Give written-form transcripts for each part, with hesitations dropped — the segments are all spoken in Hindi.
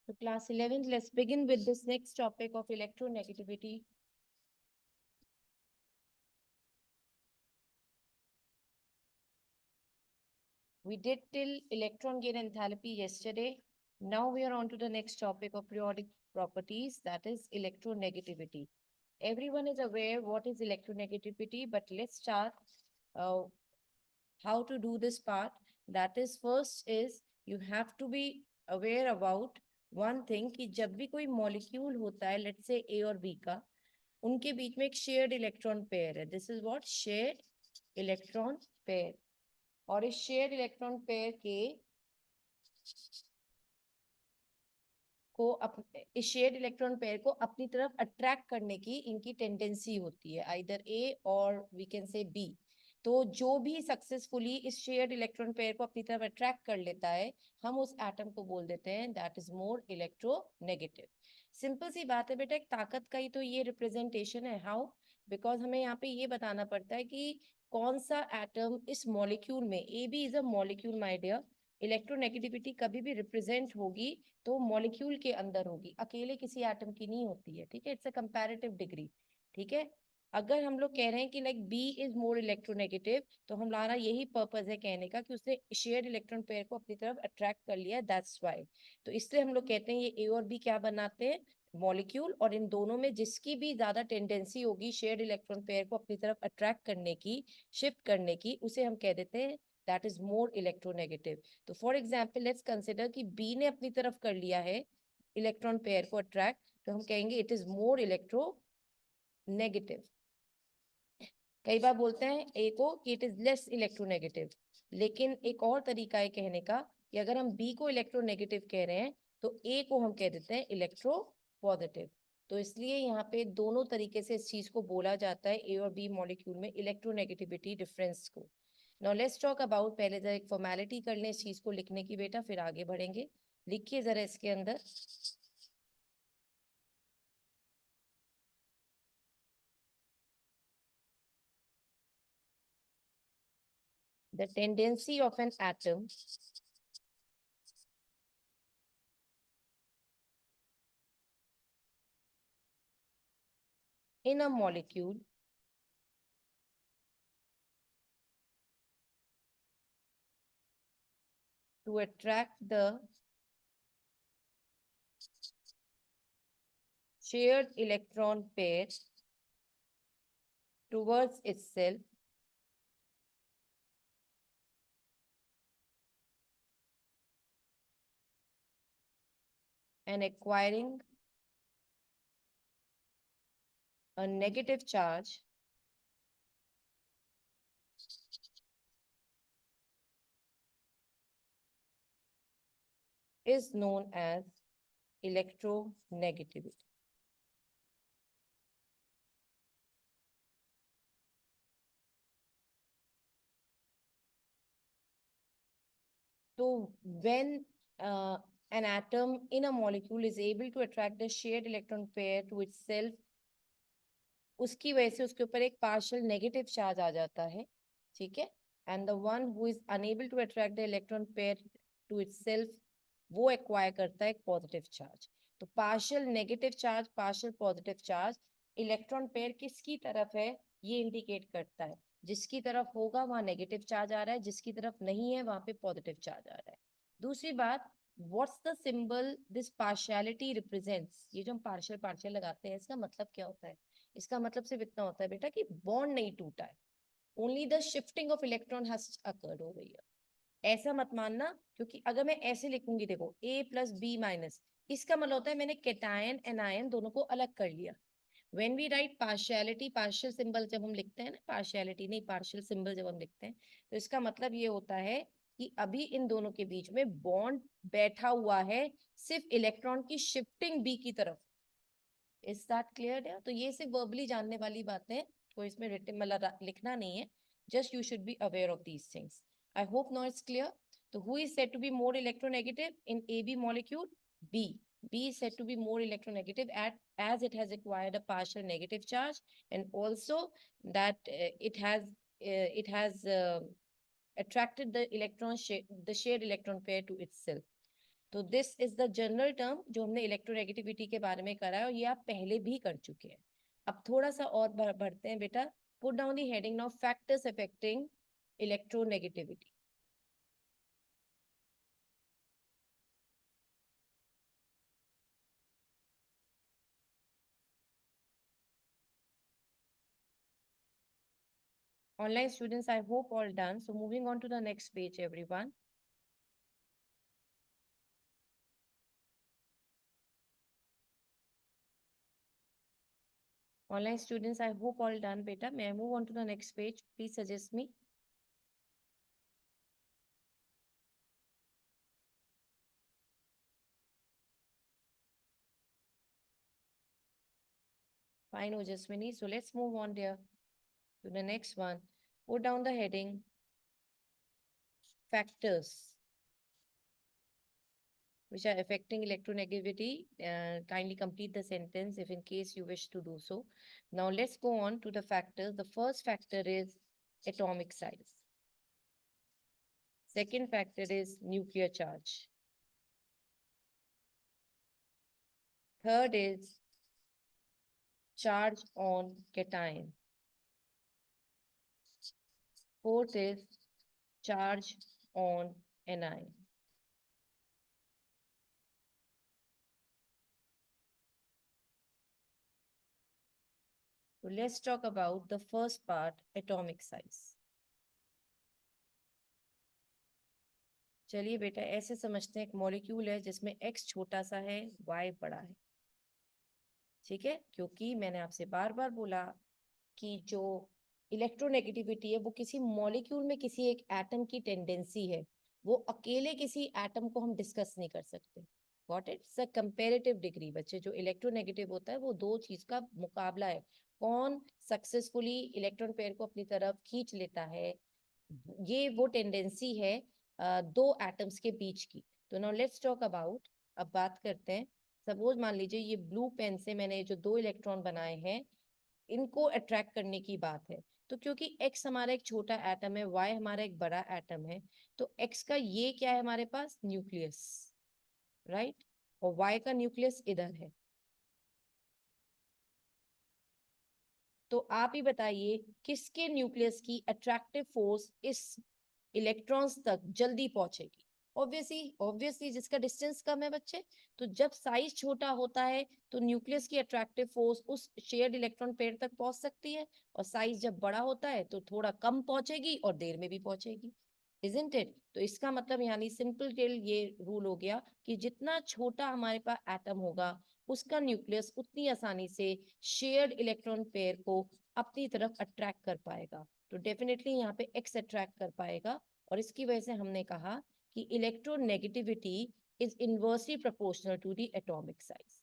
So class 11th, let's begin with this next topic of electronegativity. We did till electron gain enthalpy yesterday. Now we are on to the next topic of periodic properties, that is electronegativity. Everyone is aware what is electronegativity, but let's start uh, how to do this part. That is, first is you have to be aware about one thing कि जब भी कोई molecule होता है, let's say A और B का, उनके बीच में एक शेयर्ड इलेक्ट्रॉन पेयर है. This is what shared electron pair. और इस शेयर्ड इलेक्ट्रॉन पेयर के इस शेयर्ड इलेक्ट्रॉन पेयर को अपनी तरफ अट्रैक्ट करने की इनकी टेंडेंसी होती है, आइदर ए और वी कैन से बी. तो जो भी सक्सेसफुली इस शेयर्ड इलेक्ट्रॉन पेयर को अपनी तरफ अट्रैक्ट कर लेता है, हम उस एटम को बोल देते हैं that is more electronegative. Simple सी बात है बेटा, एक ताकत का ही तो ये रिप्रेजेंटेशन है. हाउ? बिकॉज हमें यहाँ पे ये बताना पड़ता है कि कौन सा एटम इस मॉलिक्यूल में, A B is a molecule my dear, electronegativity कभी भी रिप्रेजेंट होगी तो मॉलिक्यूल के अंदर होगी, अकेले किसी एटम की नहीं होती है. ठीक है, इट्स अ कंपैरेटिव डिग्री. ठीक है, अगर हम लोग कह रहे हैं कि like B is more electronegative, तो हमारा यही पर्पस है कहने का कि उसने शेयर्ड इलेक्ट्रॉन पेयर को अपनी तरफ अट्रैक्ट कर लिया, दैट्स वाई. तो इसलिए हम लोग कहते हैं ये ए और बी क्या बनाते हैं, मॉलिक्यूल. और इन दोनों में जिसकी भी ज्यादा टेंडेंसी होगी शेयर्ड इलेक्ट्रॉन पेयर को अपनी तरफ अट्रैक्ट करने की, शिफ्ट करने की, उसे हम कह देते हैं दैट इज मोर इलेक्ट्रोनेगेटिव. तो फॉर एग्जाम्पल लेट्स कंसिडर कि बी ने अपनी तरफ कर लिया है इलेक्ट्रॉन पेयर को अट्रैक्ट, तो हम कहेंगे इट इज मोर इलेक्ट्रोनेगेटिव. कई बार बोलते हैं ए को कि इट इज लेस इलेक्ट्रोनेगेटिव, लेकिन एक और तरीका है कहने का कि अगर हम बी को इलेक्ट्रोनेगेटिव कह रहे हैं तो ए को हम कह देते हैं इलेक्ट्रो पॉजिटिव. तो इसलिए यहाँ पे दोनों तरीके से इस चीज को बोला जाता है, ए और बी मॉलिक्यूल में इलेक्ट्रोनेगेटिविटी डिफरेंस को. नाउ लेट्स टॉक अबाउट, पहले जरा एक फॉर्मेलिटी कर लें इस चीज को लिखने की बेटा, फिर आगे बढ़ेंगे. लिखिए जरा इसके अंदर the tendency of an atom in a molecule to attract the shared electron pair towards itself and acquiring a negative charge is known as electronegativity. So when an atom in a molecule is able to attract the shared electron pair to itself, उसकी वजह से उसके ऊपर एक पार्शियल नेगेटिव चार्ज आ जाता है. ठीक है, and the one who is unable to attract the electron pair to itself, वो एक्वायर करता है एक पॉजिटिव चार्ज. तो partial negative charge, partial positive charge, electron pair किसकी तरफ है ये इंडिकेट करता है. जिसकी तरफ होगा वहां नेगेटिव चार्ज आ रहा है, जिसकी तरफ नहीं है वहां पे पॉजिटिव चार्ज आ रहा है. दूसरी बात, what's the symbol this partiality represents, ये जो हम पार्शियल पार्शियल लगाते हैं इसका मतलब क्या होता है? इसका मतलब सिर्फ इतना होता है बेटा कि बॉन्ड नहीं टूटा है, only the shifting of electron has occurred over here. ऐसा मत मानना, क्योंकि अगर मैं ऐसे लिखूंगी, देखो ए प्लस बी माइनस, इसका मतलब होता है मैंने केटायन एनायन दोनों को अलग कर लिया. When we write partiality, partial symbol जब हम लिखते हैं ना, पार्शियलिटी नहीं पार्शियल सिंबल जब हम लिखते हैं, तो इसका मतलब ये होता है कि अभी इन दोनों के बीच में बॉन्ड बैठा हुआ है, सिर्फ इलेक्ट्रॉन की शिफ्टिंग बी की तरफ. इज दैट क्लियर है? तो ये सिर्फ वर्बली जानने वाली बातें, तो इसमें रिटन मतलब लिखना नहीं है, just you should be aware of these things. I hope now it's clear. तो who is said to be more electronegative in A B molecule? B. B is said to be more electronegative as it has acquired a partial negative charge, and also that it has attracted the the shared electron pair to itself. तो this is the general term जो हमने इलेक्ट्रोनेगेटिविटी के बारे में करा है, और ये आप पहले भी कर चुके हैं। अब थोड़ा सा और बढ़ते हैं बेटा। Put down the heading now, factors affecting electronegativity. Online students, I hope all done. So moving on to the next page, everyone. Online students, I hope all done, beta. May I move on to the next page? Please suggest me. Fine, Ojaswini. So let's move on there to the next one. Put down the heading, factors which are affecting electronegativity. Kindly complete the sentence if in case you wish to do so. Now let's go on to the factors. The first factor is atomic size. Second factor is nuclear charge. Third is charge on cation. Fourth is charge on anion. So let's talk about the first part, atomic size. चलिए बेटा, ऐसे समझते हैं एक मॉलिक्यूल है जिसमें x छोटा सा है, y बड़ा है। ठीक है, क्योंकि मैंने आपसे बार बार बोला कि जो इलेक्ट्रोनेगेटिविटी है वो किसी मॉलिक्यूल में किसी एक एटम की टेंडेंसी है, वो अकेले किसी एटम को हम डिस्कस नहीं कर सकते। Got it? It's a comparative degree. बच्चे, जो इलेक्ट्रोनेगेटिव होता है वो दो चीज का मुकाबला है, कौन सक्सेसफुली इलेक्ट्रॉन पेयर को अपनी तरफ खींच लेता है। ये वो टेंडेंसी है दो एटम्स के बीच की। तो नाउ लेट्स टॉक अबाउट, अब बात करते हैं। सपोज मान लीजिए ये ब्लू पेन से मैंने जो दो इलेक्ट्रॉन बनाए हैं, इनको अट्रैक्ट करने की बात है। तो क्योंकि x हमारा एक छोटा एटम है, y हमारा एक बड़ा एटम है, तो x का ये क्या है हमारे पास, न्यूक्लियस, राइट? और y का न्यूक्लियस इधर है। तो आप ही बताइए किसके न्यूक्लियस की अट्रैक्टिव फोर्स इस इलेक्ट्रॉन्स तक जल्दी पहुंचेगी? ऑब्वियसली जिसका डिस्टेंस कम है बच्चे। तो जब साइज छोटा होता है तो न्यूक्लियस की अट्रैक्टिव फोर्स उस शेयर्ड इलेक्ट्रॉन पेयर तक पहुंच सकती है, और साइज जब बड़ा होता है तो थोड़ा कम पहुंचेगी और देर में भी पहुंचेगी। Isn't it? तो इसका मतलब यानी सिंपल टेल ये रूल हो गया कि जितना छोटा हमारे पास एटम होगा, उसका न्यूक्लियस उतनी आसानी से शेयर्ड इलेक्ट्रॉन पेयर को अपनी तरफ अट्रैक्ट कर पाएगा। तो डेफिनेटली यहाँ पे एक्स अट्रैक्ट कर पाएगा, और इसकी वजह से हमने कहा कि electronegativity is inversely proportional to the atomic size.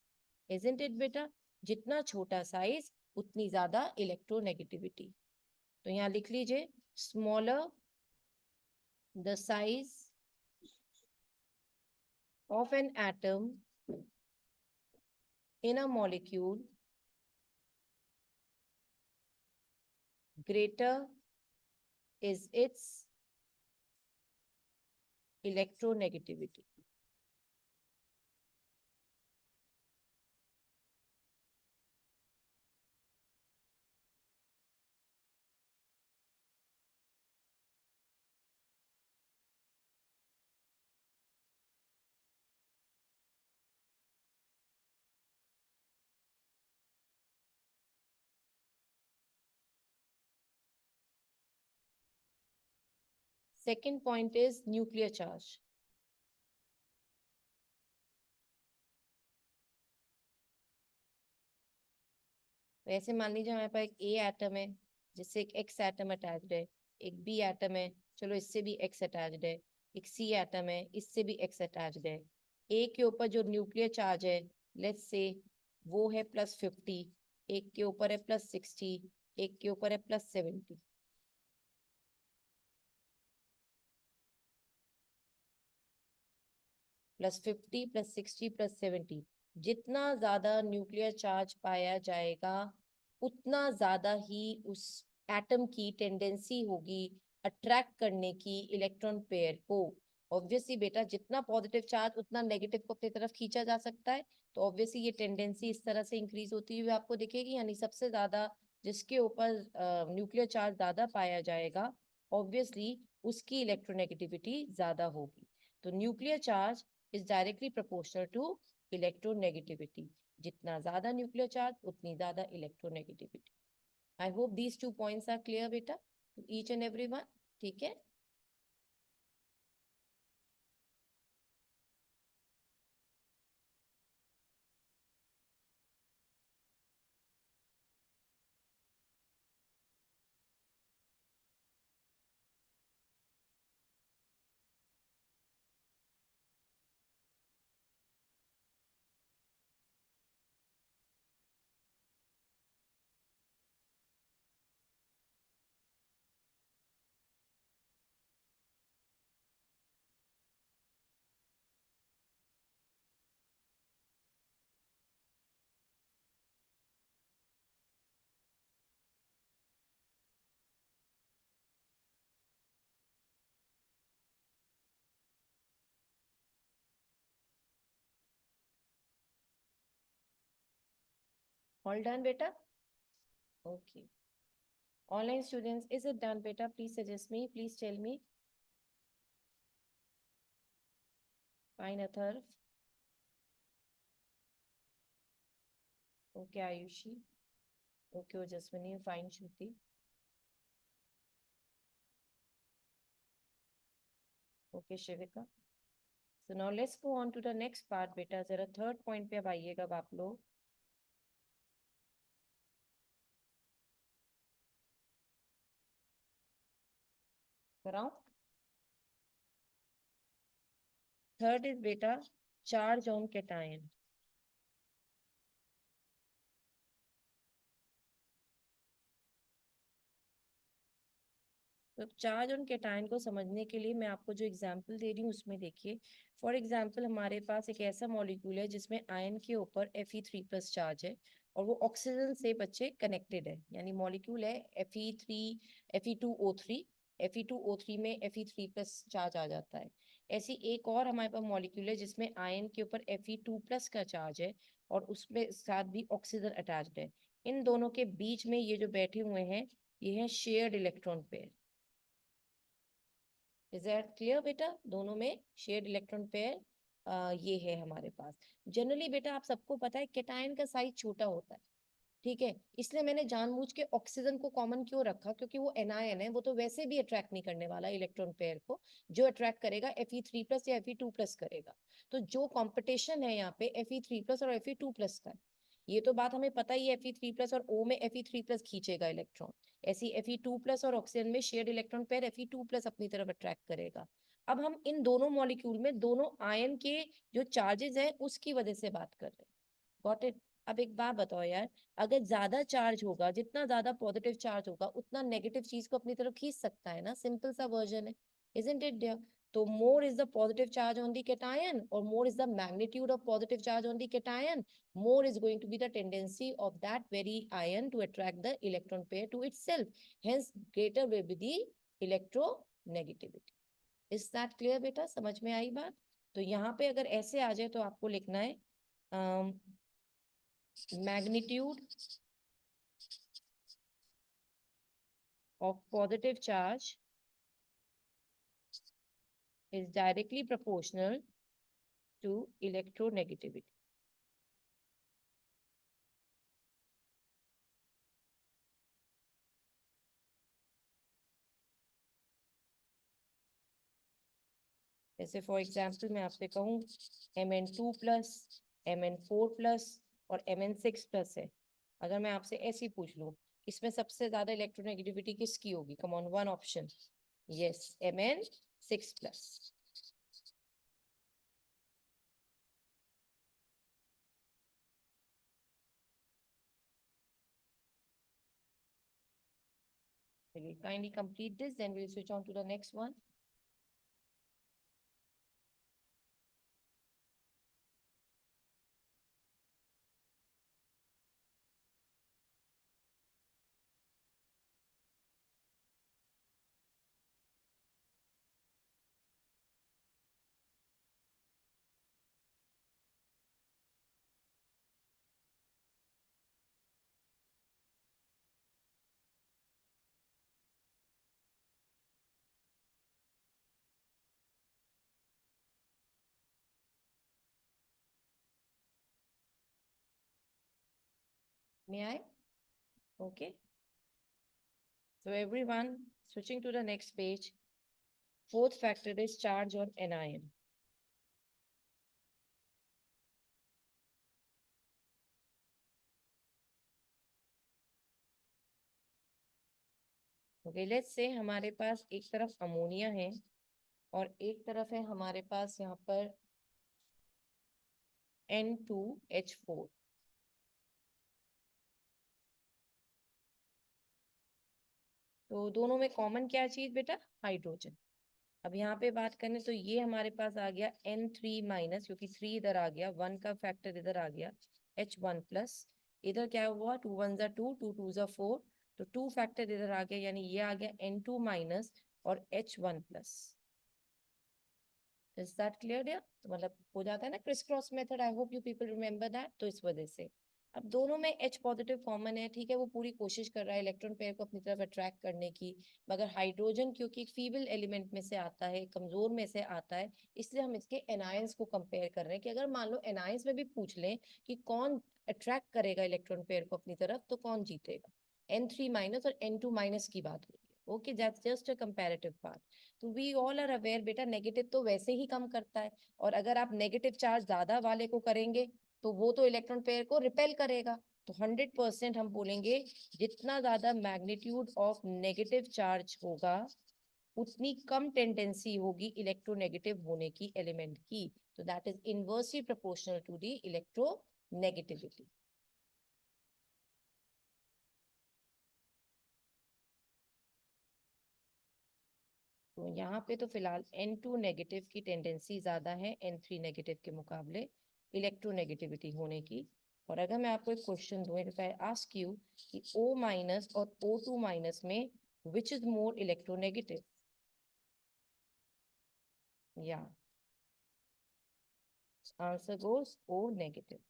Isn't it बेटा? जितना छोटा साइज उतनी ज्यादा इलेक्ट्रोनेगेटिविटी। तो यहाँ लिख लीजिए, smaller the size of an atom in a molecule, greater is its electronegativity. Second point is nuclear charge. वैसे मान लीजिए हमारे पास एक ए एटम है जिससे एक एक्स एटम अटैच्ड है, एक बी एटम है, चलो इससे भी एक्स अटैच्ड है, एक सी एटम है, इससे भी एक्स अटैच्ड है। ए के ऊपर जो न्यूक्लियर चार्ज है, लेट्स से वो है +50, एक के ऊपर है +60, एक के ऊपर है +70। +50 +60 +70, जितना ज्यादा न्यूक्लियर चार्ज पाया जाएगा उतना ज्यादा ही उस एटम की टेंडेंसी होगी अट्रैक्ट करने की इलेक्ट्रॉन पेयर को। ऑब्वियसली बेटा जितना पॉजिटिव चार्ज उतना नेगेटिव को अपनी तरफ खींचा जा सकता है, तो ऑब्वियसली ये टेंडेंसी इस तरह से इंक्रीज होती हुई आपको दिखेगी, यानी सबसे ज्यादा जिसके ऊपर न्यूक्लियर चार्ज ज्यादा पाया जाएगा ऑब्वियसली उसकी इलेक्ट्रोनेगेटिविटी ज्यादा होगी। तो nuclear charge is directly proportional to electronegativity, जितना ज्यादा न्यूक्लियर चार्ज उतनी ज्यादा electronegativity. I hope these 2 points are clear बेटा टू ईच एंड एवरीवन। ठीक है, ऑल डन बेटा? Okay, online students, is it done beta? Please suggest me, please tell me. Fine Atharv. Okay Ayushi. Okay Ojaswini. Fine Shruti. Okay Shivika. So now let's go on to the next part beta. जरा third point पे अब आइएगा अब आप लोग। कराऊं? Third is beta charge on cation. तो चार्ज ऑन कैटायन को समझने के लिए मैं आपको जो एग्जांपल दे रही हूँ उसमें देखिए। फॉर एग्जांपल हमारे पास एक ऐसा मॉलिक्यूल है जिसमें आयन के ऊपर Fe3+ चार्ज है और वो ऑक्सीजन से बच्चे कनेक्टेड है, यानी मॉलिक्यूल है Fe2O3। Fe2O3 में Fe3+ चार्ज आ जाता है। ऐसी एक और हमारे पास मॉलिक्यूल है जिसमें आयन के ऊपर Fe2+ का चार्ज है और उसमें साथ भी ऑक्सीजन अटैच्ड है। इन दोनों के बीच में ये जो बैठे हुए हैं ये है shared electron pair. Is that clear बेटा? दोनों में शेयर्ड इलेक्ट्रॉन पेयर ये है हमारे पास। जनरली बेटा आप सबको पता है कैटायन का साइज छोटा होता है, ठीक है, इसलिए मैंने जानबूझ के ऑक्सीजन को कॉमन क्यों रखा, क्योंकि वो एनआयन है, वो तो वैसे भी अट्रैक्ट नहीं करने वाला इलेक्ट्रॉन पेयर को। जो अट्रैक्ट करेगा Fe3+ या Fe2+ करेगा। तो जो कंपटीशन है यहाँ पे Fe3+ और Fe2+ का है। ये तो बात हमें पता ही है, Fe3+ और O में Fe3+ खींचेगा इलेक्ट्रॉन, ऐसी Fe2+ और ऑक्सीजन में शेयर्ड इलेक्ट्रॉन पेयर Fe2+ अपनी तरफ अट्रैक्ट करेगा। अब हम इन दोनों मॉलिक्यूल में दोनों आयन के जो चार्जेस हैं उसकी वजह से बात कर रहे हैं। Got it? अब एक बात बताओ यार, अगर ज्यादा चार्ज होगा, जितना ज्यादा पॉजिटिव चार्ज होगा उतना नेगेटिव चीज को अपनी तरफ खींच सकता है ना, सिंपल सा वर्जन है, इजंट इट देयर? तो more is the positive charge on the cation और more is the magnitude of positive charge on the cation, more is going to be the tendency of that very ion to attract the electron pair to itself, hence greater will be the electronegativity. is that clear बेटा? समझ में आई बात? तो यहाँ पे अगर ऐसे आ जाए तो आपको लिखना है magnitude of positive charge is directly proportional to electronegativity. जैसे फॉर एग्जाम्पल मैं आपसे कहूँ Mn2+, Mn4+ और Mn6+ है, अगर मैं आपसे ऐसे ही पूछ लूँ इसमें सबसे ज्यादा इलेक्ट्रोनेगेटिविटी किसकी होगी? Come on, one option. Yes, Mn6+। Kindly complete this, then we'll switch on to the next one. May I? Okay. So everyone, switching to the next page. Fourth factor is charge on anion. Okay, let's say हमारे पास एक तरफ अमोनिया है और एक तरफ है हमारे पास यहाँ पर N2H4. तो दोनों में कॉमन क्या चीज बेटा? हाइड्रोजन. अब यहाँ पे बात करें तो ये हमारे पास आ गया N3 क्योंकि 3 इधर आ गया, 1 का फैक्टर इधर आ गया, H1+. इधर क्या हुआ? 2 1 जा 2, 2 2 जा 4, तो 2 फैक्टर इधर आ गया, यानी ये आ गया N2- और H1+. Is that clear? या तो मतलब हो जाता है ना criss cross method. I hope you people remember that. तो इस वजह से अब दोनों में H पॉजिटिव कॉमन है, ठीक है. वो पूरी कोशिश कर रहा है इलेक्ट्रॉन पेयर को अपनी तरफ अट्रैक्ट करने की, मगर हाइड्रोजन क्योंकि एक फीबल एलिमेंट में से आता है, कमजोर में से आता है, इसलिए हम इसके एनायंस को कंपेयर कर रहे हैं कि अगर मान लो एनायंस में भी पूछ लें कि कौन अट्रैक्ट करेगा इलेक्ट्रॉन पेयर को अपनी तरफ, तो कौन जीतेगा? N3- और N2- की बात हो रही है. Okay, that's just a comparative part. तो वी ऑल आर अवेयर बेटा, नेगेटिव तो वैसे ही कम करता है, और अगर आप नेगेटिव चार्ज ज्यादा वाले को करेंगे तो वो तो इलेक्ट्रॉन पेयर को रिपेल करेगा. तो 100% हम बोलेंगे जितना ज्यादा मैग्नीट्यूड ऑफ नेगेटिव चार्ज होगा उतनी कम टेंडेंसी होगी इलेक्ट्रोनेगेटिव होने की एलिमेंट की. तो that is inversely proportional to the electronegativity. तो यहाँ पे तो फिलहाल N2- की टेंडेंसी ज्यादा है N3- के मुकाबले इलेक्ट्रोनेगेटिविटी होने की. और अगर मैं आपको एक क्वेश्चन दूं, इफ आई आस्क यू कि O- और O2- में विच इज मोर इलेक्ट्रोनेगेटिव? या answer goes O-.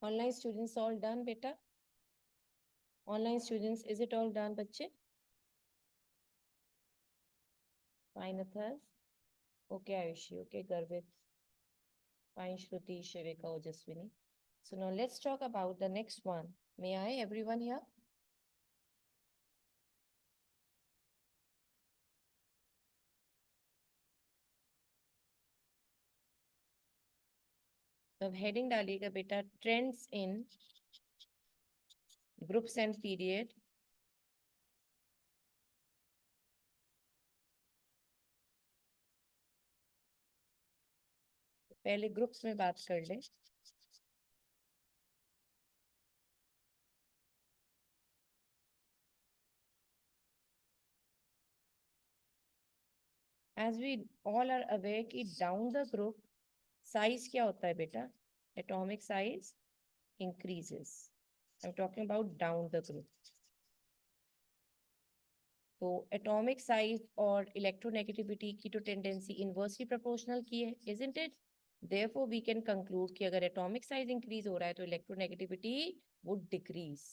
Online students all done बेटा? Online students, is it all done बच्चे? Fine others. Okay Ayushi, okay Garvit, fine Shruti, Shivika, Ojaswini. So now let's talk about the next one. May I, everyone here? तो अब हेडिंग डालिएगा बेटा, trends in groups and period. पहले ग्रुप्स में बात कर ले. As we all are aware कि डाउन द ग्रुप साइज क्या होता है बेटा? Atomic size increases. I'm talking about down the group. तो एटॉमिक साइज और इलेक्ट्रोनेगेटिविटी की तो टेंडेंसी इनवर्सली प्रोपोर्शनल की है, isn't it? Therefore we can conclude कि अगर एटॉमिक साइज इंक्रीज हो रहा है तो electronegativity would decrease.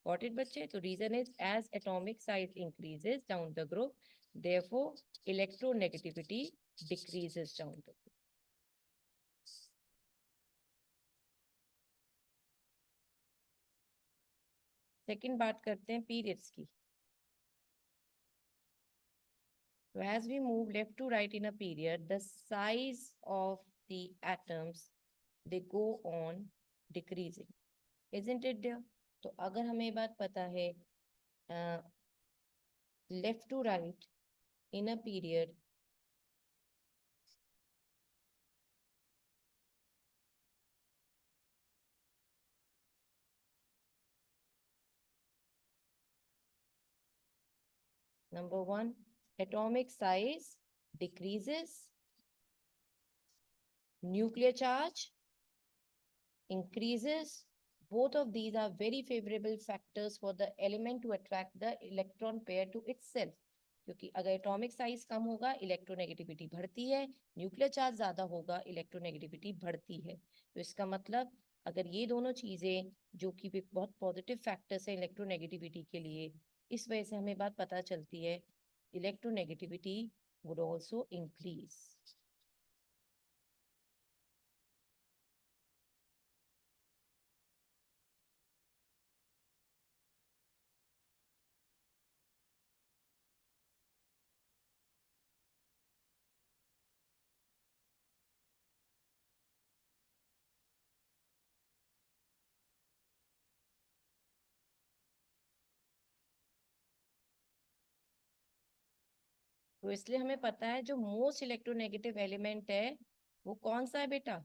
Got it बच्चे? तो reason is as atomic size increases down the group, therefore electronegativity decreases down the group. Second बात करते हैं पीरियड्स की. So as we move left to right in a period, the size of the atoms, they go on decreasing, isn't it dear? तो अगर हमें ये बात पता है left to right in a period, number one, atomic size decreases, nuclear charge increases, both of these are very favorable factors for the element to attract the electron pair to itself. क्योंकि अगर एटॉमिक साइज कम होगा इलेक्ट्रोनेगेटिविटी बढ़ती है, न्यूक्लियर चार्ज ज्यादा होगा इलेक्ट्रोनेगेटिविटी बढ़ती है। तो इसका मतलब अगर ये दोनों चीजें जो कि भी बहुत पॉजिटिव फैक्टर्स है इलेक्ट्रोनेगेटिविटी के लिए, इस वजह से हमें बात पता चलती है इलेक्ट्रोनेगेटिविटी would also increase. तो इसलिए हमें पता है जो मोस्ट इलेक्ट्रोनेगेटिव एलिमेंट है वो कौन सा है बेटा?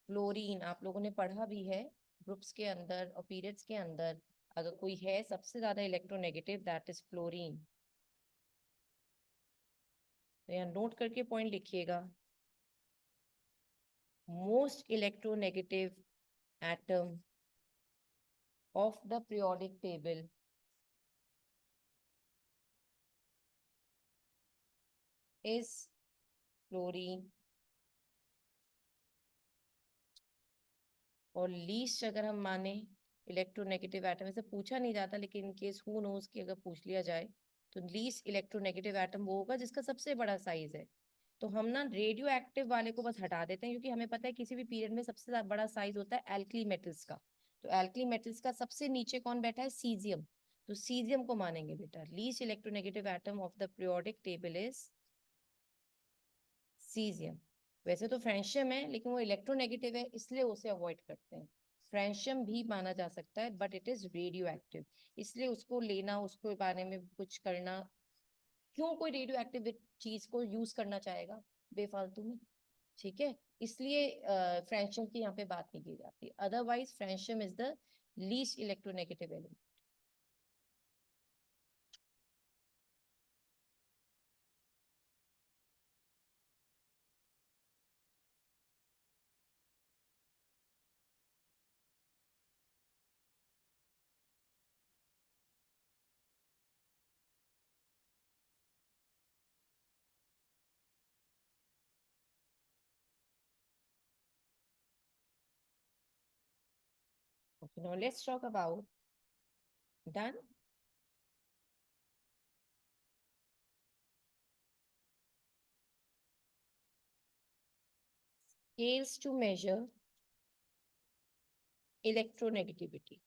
फ्लोरीन। आप लोगों ने पढ़ा भी है ग्रुप्स के अंदर और पीरियड्स के अंदर, अगर कोई है सबसे ज्यादा इलेक्ट्रोनेगेटिव दैट इज फ्लोरीन। तो यहाँ नोट करके पॉइंट लिखिएगा, most electronegative atom of the periodic table is fluorine, और लीस्ट अगर हम माने इलेक्ट्रोनेगेटिव एटम, ऐसे पूछा नहीं जाता लेकिन इन केस हु नोज कि अगर पूछ लिया जाए तो लीस्ट इलेक्ट्रोनेगेटिव एटम वो होगा जिसका सबसे बड़ा साइज है। तो हम ना रेडियो एक्टिव वाले को बस हटा देते हैं, क्योंकि हमें पता है किसी भी पीरियड में सबसे बड़ा साइज होता है एल्कली मेटल्स का। तो एल्कली मेटल्स का सबसे नीचे कौन बैठा है? सीजियम। तो सीजियम को मानेंगे बेटा least electronegative atom of the periodic table is caesium. वैसे तो फ्रेंशियम है लेकिन वो इलेक्ट्रोनेगेटिव है इसलिए उसे अवॉइड करते हैं। फ्रेंशियम भी माना जा सकता है but it is radio active, इसलिए उसको लेना, उसके बारे में कुछ करना, क्यों कोई रेडियो एक्टिव चीज को यूज करना चाहेगा बेफालतू में? ठीक है, इसलिए फ्रेंशियम की यहाँ पे बात नहीं की जाती। Otherwise francium is the least electronegative element. Okay, now let's talk about done. Scales to measure electronegativity.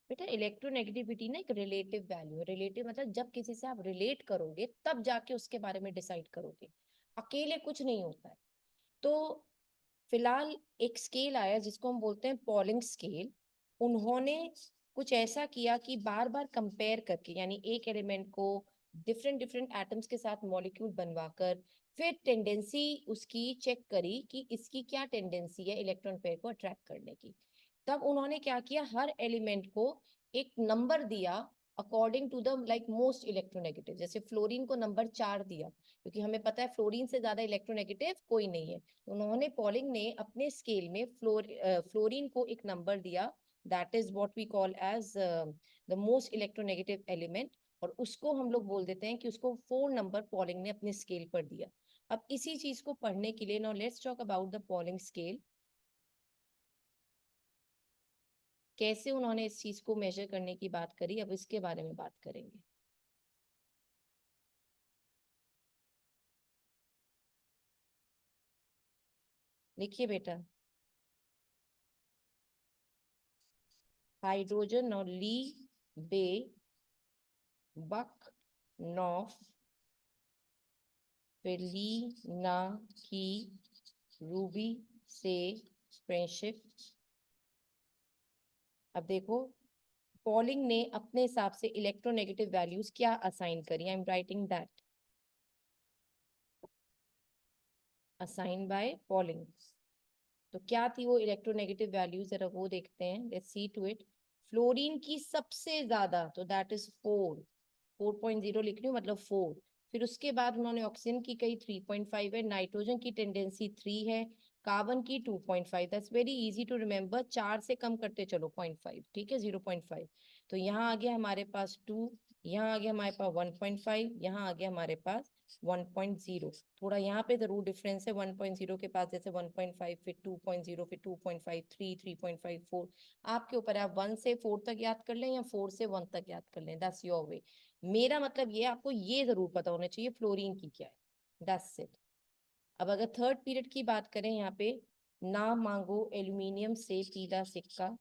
बेटा इलेक्ट्रोनेगेटिविटी ना एक रिलेटिव वैल्यू है। रिलेटिव मतलब जब किसी से आप रिलेट करोगे तब जाके उसके बारे में डिसाइड करोगे, अकेले कुछ नहीं होता है। तो फिलहाल एक स्केल आया जिसको हम बोलते हैं पॉलिंग स्केल। उन्होंने कुछ ऐसा किया कि बार बार कंपेयर करके, यानी एक एलिमेंट को डिफरेंट डिफरेंट एटम्स के साथ मॉलिक्यूल बनवाकर फिर टेंडेंसी उसकी चेक करी कि इसकी क्या टेंडेंसी है इलेक्ट्रॉन पेयर को अट्रैक्ट करने की। तब उन्होंने क्या किया, हर एलिमेंट को एक नंबर दिया according to the like most electronegative. जैसे फ्लोरीन को नंबर 4 दिया, क्योंकि हमें पता है फ्लोरीन से ज्यादा इलेक्ट्रोनेगेटिव कोई नहीं है। उन्होंने पॉलिंग ने अपने स्केल में फ्लोरीन को एक नंबर दिया, that is what we call as the most electronegative element, और उसको हम लोग बोल देते हैं कि उसको 4 नंबर पॉलिंग ने अपने स्केल पर दिया। अब इसी चीज को पढ़ने के लिए now let's talk about the polling scale. कैसे उन्होंने इस चीज को मेजर करने की बात करी, अब इसके बारे में बात करेंगे। देखिए बेटा, हाइड्रोजन और ली बे बक नॉफ फिर ली ना की रूबी से फ्रेंडशिप। अब देखो पॉलिंग ने अपने हिसाब से इलेक्ट्रोनेगेटिव वैल्यूज क्या असाइन करी, I am writing that assign by Pauling. तो क्या थी वो इलेक्ट्रोनेगेटिव वैल्यूज, जरा वो देखते हैं, let's see to it. Fluorine की सबसे ज्यादा, तो दैट इज 4, 4.0 लिख रही हूँ मतलब 4। फिर उसके बाद उन्होंने ऑक्सीजन की कही 3.5 है, नाइट्रोजन की टेंडेंसी 3 है, कार्बन की 2.5। That's very easy to remember, 4 से कम करते चलो 0.5, ठीक है 0.5। तो यहाँ आ गया हमारे पास 2, यहाँ आ गया हमारे पास 1.5, यहाँ आ गया हमारे पास 1.0। थोड़ा यहाँ पे जरूर डिफरेंस है, 1.0 के पास जैसे 1.5, फिर 2.0, फिर 2.5, 3, 3.5, 4। आपके ऊपर है, आप 1 से 4 तक याद कर लें या 4 से 1 तक याद कर लें, दैट्स योर वे। मेरा मतलब ये आपको ये जरूर पता होना चाहिए फ्लोरीन की क्या है, दैट्स इट। अब अगर थर्ड पीरियड की बात करें, यहाँ पे ना मांगो एल्यूमिनियम से पीला सिक्का।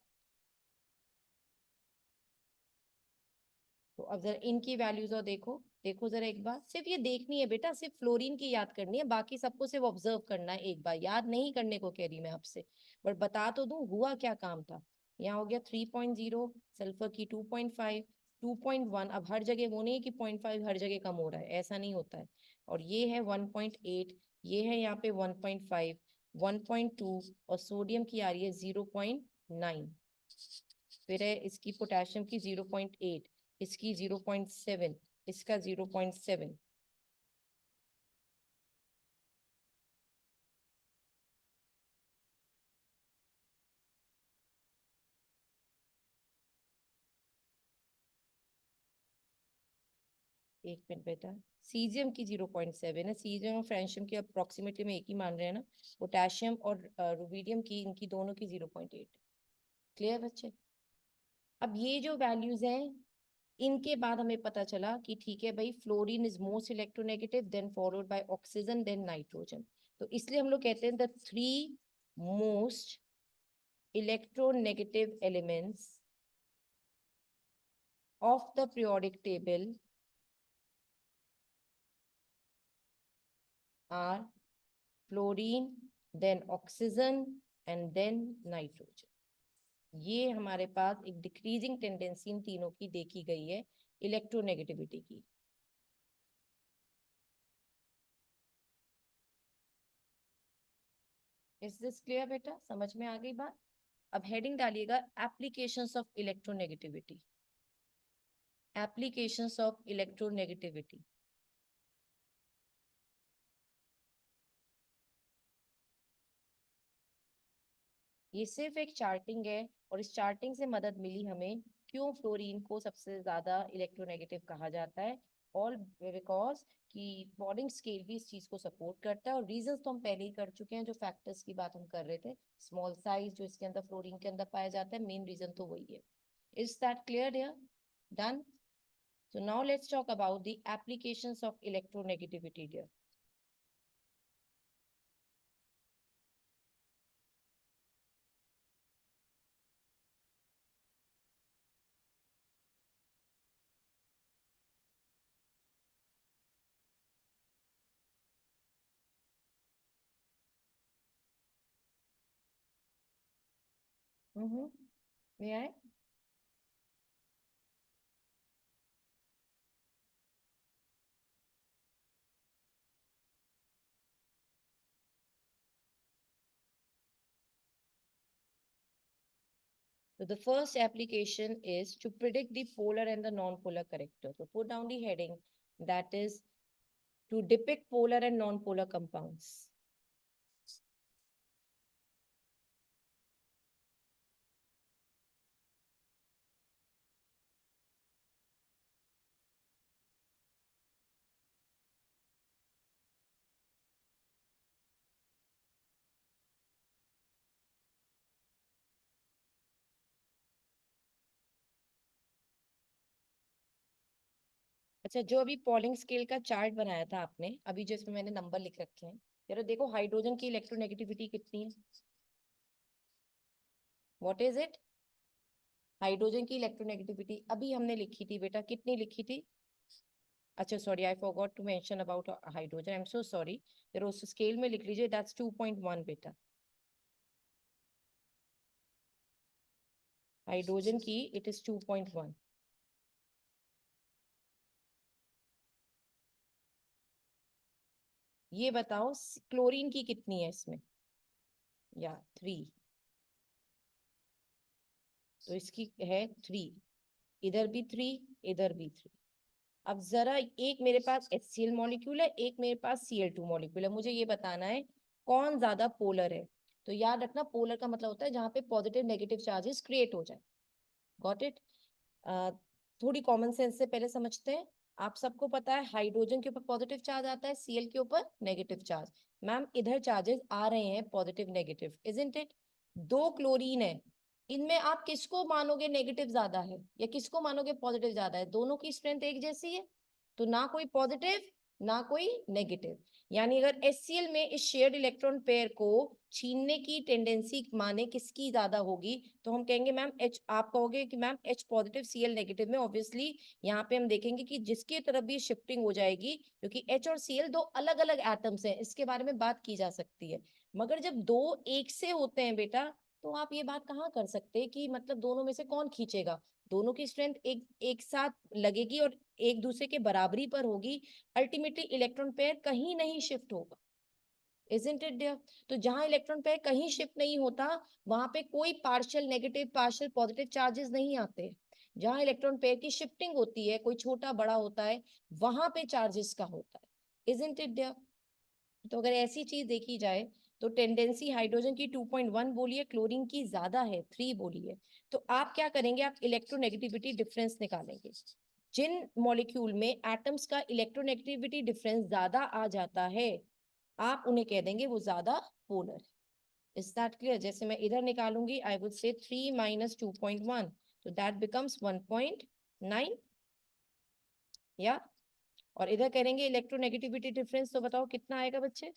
तो अब जरा इनकी वैल्यूज और देखो, देखो जरा एक बार, सिर्फ ये देखनी है बेटा, सिर्फ फ्लोरीन की याद करनी है, बाकी सबको सिर्फ ऑब्जर्व करना है, एक बार याद नहीं करने को कह रही मैं आपसे, बट बता तो दूं हुआ क्या काम था। यहाँ हो गया 3.0, सल्फर की 2.5, 2.1। अब हर जगह वो नहीं है कि 0.5 हर जगह कम हो रहा है, ऐसा नहीं होता है। और ये है 1.8, ये है यहाँ पे 1.5, 1.2, और सोडियम की आ रही है 0.9। फिर है इसकी पोटेशियम की 0.8, इसकी 0.7, इसका 0.7। एक मिनट बेटा, सीजियम की 0.7 है, सीजियम और फ्रेंशियम की अप्रोक्सीमेटली में एक ही मान रहे हैं ना। पोटेशियम और रुबिडियम की, इनकी दोनों की 0.8। क्लियर बच्चे? अब ये जो वैल्यूज हैं, इनके बाद हमें पता चला कि ठीक है भाई, fluorine is most electronegative, then followed by oxygen, then nitrogen. तो इसलिए हम लोग कहते हैं the 3 most electronegative elements of the periodic table are fluorine, then oxygen, and then nitrogen। ये हमारे पास एक डिक्रीजिंग टेंडेंसी इन तीनों की देखी गई है इलेक्ट्रोनेगेटिविटी की। इज दिस क्लियर बेटा, समझ में आ गई बात? अब हेडिंग डालिएगा, applications of electronegativity, applications of electronegativity. ये सिर्फ एक चार्टिंग है, और इस चार्टिंग से मदद मिली हमें क्यों फ्लोरीन को सबसे ज्यादा इलेक्ट्रोनेगेटिव कहा जाता है। ऑल बिकॉज कि बॉर्डिंग स्केल भी इस चीज को सपोर्ट करता है, और रीजंस तो हम पहले ही कर चुके हैं, जो फैक्टर्स की बात हम कर रहे थे, स्मॉल साइज जो इसके अंदर फ्लोरीन के अंदर पाया जाता है, मेन रीजन तो वही है। Is that clear here? Done. So now let's talk about the applications of electronegativity here. May I? So the first application is to predict the polar and the non-polar character. So put down the heading, that is to depict polar and non-polar compounds. अच्छा, जो अभी पॉलिंग स्केल का चार्ट बनाया था आपने, अभी जो इसमें मैंने नंबर लिख रखे हैं, जरा देखो हाइड्रोजन की इलेक्ट्रोनेगेटिविटी कितनी है। What is it? हाइड्रोजन की इलेक्ट्रोनेगेटिविटी अभी हमने लिखी थी बेटा, कितनी लिखी थी? अच्छा sorry, I forgot to mention about hydrogen, I am so sorry. जरा उस स्केल में लिख लीजिए, दैट्स 2.1 बेटा। हाइड्रोजन की इट इज 2.1। ये बताओ क्लोरीन की कितनी है इसमें? या 3। तो इसकी है 3, इधर भी 3, इधर भी 3। अब जरा एक मेरे पास HCl मॉलिक्यूल है, एक मेरे पास Cl2 मॉलिक्यूल है, मुझे ये बताना है कौन ज्यादा पोलर है। तो याद रखना पोलर का मतलब होता है जहां पे पॉजिटिव नेगेटिव चार्जेस क्रिएट हो जाए। Got it. थोड़ी कॉमन सेंस से पहले समझते हैं। आप सबको पता है हाइड्रोजन के ऊपर पॉजिटिव चार्ज आता है, Cl के ऊपर नेगेटिव चार्ज। मैम इधर चार्जेस आ रहे हैं पॉजिटिव नेगेटिव, इजंट इट। दो क्लोरीन है, इनमें आप किसको मानोगे नेगेटिव ज्यादा है या किसको मानोगे पॉजिटिव ज्यादा है? दोनों की स्ट्रेंथ एक जैसी है, तो ना कोई पॉजिटिव ना कोई नेगेटिव। यानी अगर HCl में इस शेयर्ड इलेक्ट्रॉन पेयर को छीनने की टेंडेंसी माने किसकी ज्यादा होगी, तो हम कहेंगे मैम H। आप कहोगे कि ma'am H positive Cl negative में ऑब्वियसली यहाँ पे हम देखेंगे कि जिसकी तरफ भी शिफ्टिंग हो जाएगी, क्योंकि H और Cl दो अलग अलग एटम्स हैं, इसके बारे में बात की जा सकती है। मगर जब दो एक से होते हैं बेटा, तो आप ये बात कहाँ कर सकते हैं कि मतलब दोनों में से कौन खींचेगा? दोनों की स्ट्रेंथ एक एक साथ लगेगी और एक दूसरे के बराबरी पर होगी। अल्टीमेटली इलेक्ट्रॉन पेयर कहीं नहीं शिफ्ट होगा, isn't it dear? तो जहां इलेक्ट्रॉन पेयर कहीं शिफ्ट नहीं होता, वहां पे कोई partial negative partial positive charges नहीं आते। जहां इलेक्ट्रॉन पेयर की शिफ्टिंग होती है, कोई छोटा बड़ा होता है, वहां पे चार्जेस का होता है, isn't it dear? तो अगर ऐसी चीज देखी जाए तो टेंडेंसी हाइड्रोजन की 2.1 बोली है, क्लोरीन की ज्यादा है 3 बोली है। तो आप क्या करेंगे, आप इलेक्ट्रोनेगेटिविटी डिफरेंस निकालेंगे। जिन मॉलिक्यूल में एटम्स का इलेक्ट्रोनेगेटिविटी डिफरेंस ज्यादा आ जाता है, आप उन्हें कह देंगे वो ज्यादा पोलर है। Is that clear? जैसे मैं इधर निकालूंगी, आई वुड से 3 माइनस 2.1, तो दैट बिकम्स 1.9 या। और इधर करेंगे इलेक्ट्रोनेगेटिविटी डिफरेंस, तो बताओ कितना आएगा बच्चे?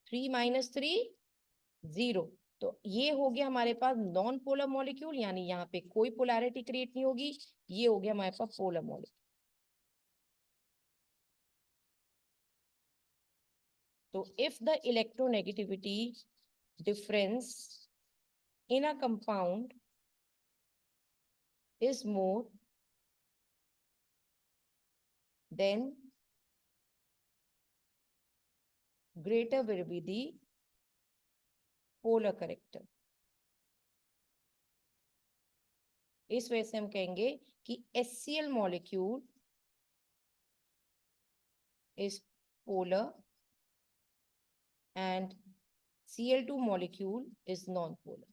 3 - 3 0। तो ये हो गया हमारे पास नॉन पोलर मॉलिक्यूल, यानी यहाँ पे कोई पोलैरिटी क्रिएट नहीं होगी। ये हो गया हमारे पास पोलर मॉलिक्यूल। तो if the electronegativity difference in a compound is more then greater will be the polar character। इस वजह से हम कहेंगे कि HCl molecule is polar and Cl2 molecule is non-polar।